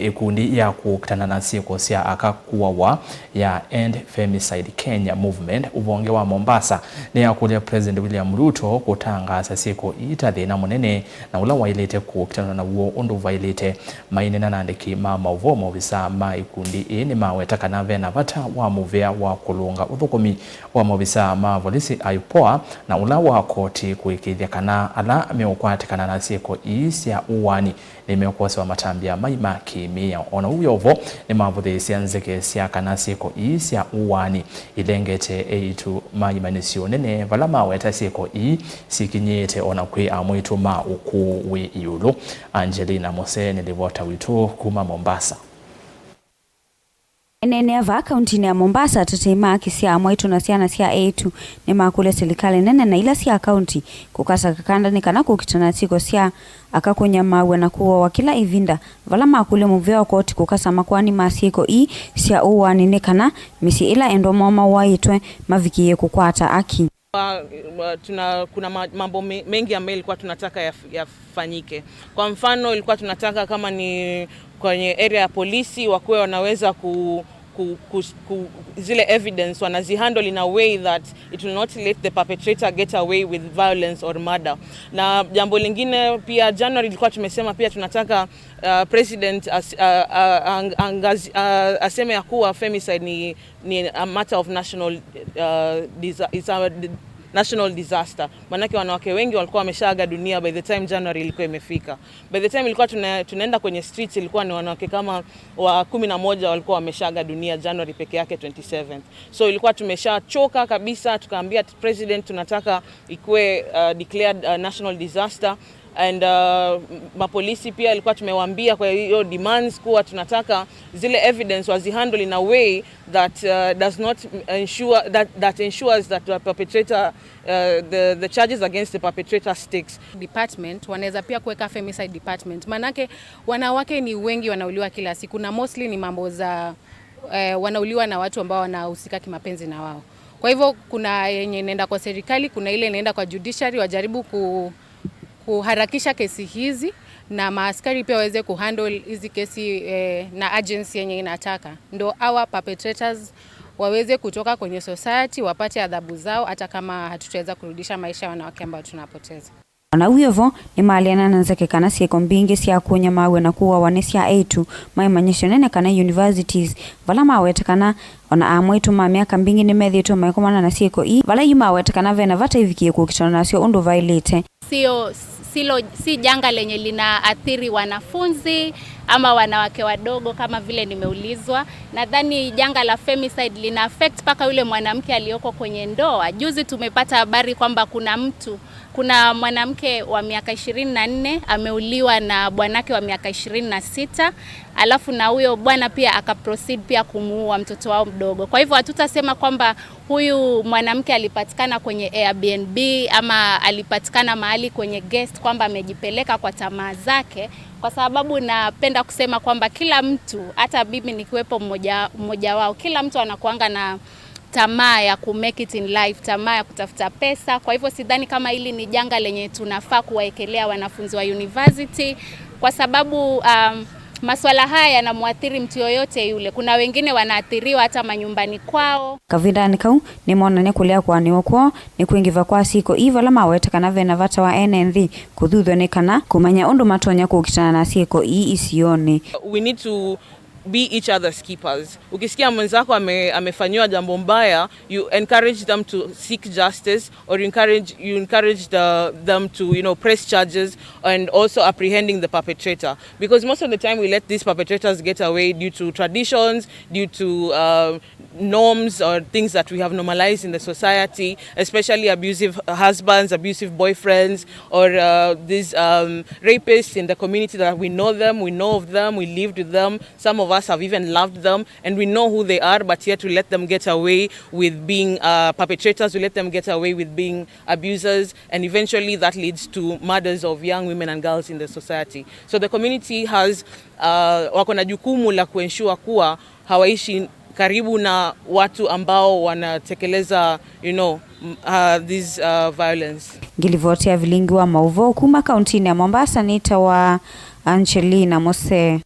Ikundi ya kukutana na siku sia akakuwa ya End Femicide Kenya Movement ubonge wa Mombasa ni akulia President William Ruto kutangaza siku itathina munene na ula wailete kukutana na uo undu vailete mainena nandiki mama uvomo visa ma ikundi ni mawetaka na vena vata wa muvea wa kulunga uthukumi wa mavisa ma volisi aipoa na ula wa koti kuikithia kana ala meukwatikana na siku isia uwani ni meokwasi wa matambia maima kimia ona uyovo ni mavuthi sianzeke sia kana siku isia uwani ilengete eitu maimanisio nene vala maweta siku sikinyete ona kwi amwitu ma ukuwi iulu. Angelina Mose nilivota witu kuma Mombasa. Nene ava kaunti ya Mombasa tatema kisia amwitu na siana sia eitu ni makule serikali nene na ila sia kaunti kukasa kakanda ni kana kukitana siko sia akakunya mawe na kuwa wakila ivinda vala makule muveo koti kukasa makwani masiko sia uwani ne kana misi ila endo mama waitwe mavikie kukwata aki. Kuna mambo mengi ambayo ilikuwa tunataka yafanyike. Kwa mfano ilikuwa tunataka kama ni kwenye area ya polisi wakuwe wanaweza zile evidence wanazihandle in a way that it will not let the perpetrator get away with violence or murder. Na jambo lingine pia January ilikuwa tumesema pia tunataka president aseme ya kuwa femicide ni a matter of national national disaster. Manake wanawake wengi walikuwa wameshaaga dunia by the time January ilikuwa imefika. By the time ilikuwa tunaenda kwenye streets ilikuwa ni wanawake kama wa 11 walikuwa wameshaaga dunia January peke yake 27. So ilikuwa tumeshachoka kabisa, tukaambia president tunataka ikuwe declared national disaster. And mapolisi pia ilikuwa tumewaambia kwa hiyo demands kuwa tunataka zile evidence wazihandle in a way that does not ensure that ensures that the perpetrator the charges against the perpetrator sticks. Department wanaweza pia kuweka femicide department, manake wanawake ni wengi wanauliwa kila siku na mostly ni mambo za wanauliwa na watu ambao wanahusika kimapenzi na wao. Kwa hivyo kuna yenye inaenda kwa serikali, kuna ile inaenda kwa judiciary wajaribu kuharakisha kesi hizi na maaskari pia waweze kuhandle hizi kesi na agency yenye inataka ndo our perpetrators waweze kutoka kwenye society wapate adhabu zao hata kama hatutaweza kurudisha maisha ya wanawake ambao tunapoteza. Na uyevo ni maliana nanzake kana sieko mbingi sia kunya mawe na kuwa wanesia eitu maimanyisho nene kana universities vala maweta kana ona amwetu ma miaka mbingi ni methito maikomana na sieko vala yumaweta kana vena vata ivikie kukitana nasio undu violate. Si janga lenye linaathiri wanafunzi ama wanawake wadogo kama vile nimeulizwa. Nadhani janga la femicide lina affect paka yule mwanamke aliyoko kwenye ndoa. Juzi tumepata habari kwamba kuna mwanamke wa miaka 24 ameuliwa na bwanake wa miaka 26, alafu na huyo bwana pia akaproceed pia kumuua mtoto wao mdogo. Kwa hivyo hatutasema kwamba huyu mwanamke alipatikana kwenye Airbnb ama alipatikana mahali kwenye guest kwamba amejipeleka kwa tamaa zake, kwa sababu napenda kusema kwamba kila mtu, hata mimi nikiwepo mmoja wao, kila mtu anakuanga na tamaa ya ku make it in life, tamaa ya kutafuta pesa. Kwa hivyo sidhani kama hili ni janga lenye tunafaa kuwaekelea wanafunzi wa university, kwa sababu masuala haya yanamwathiri mtu yoyote yule. Kuna wengine wanaathiriwa hata manyumbani kwao. Kavida nikau ni mwana ne kulea kwa ni okwo ni kuingiva kwa siko iva la maweta kana vena vata wa NNV kuthutho ne kana kumanya undu matonya kukitana na siko isione. We need to be each other's keepers. Ukisikia mwenzako amefanywa jambo mbaya, you encourage them to seek justice, or you encourage them to press charges and also apprehending the perpetrator, because most of the time we let these perpetrators get away due to traditions, due to norms or things that we have normalized in the society, especially abusive husbands, abusive boyfriends, or these rapists in the community that we know of them, we lived with them, some of us have even loved them, and we know who they are, but yet we let them get away with being perpetrators, we let them get away with being abusers, and eventually that leads to murders of young women and girls in the society. So the community has wako na jukumu la kuensure kuwa hawaishi karibu na watu ambao wanatekeleza this violence. Ngilivotia vilingi wa mauvo kuma kaunti ya Mombasa, nita wa Angelina Mose.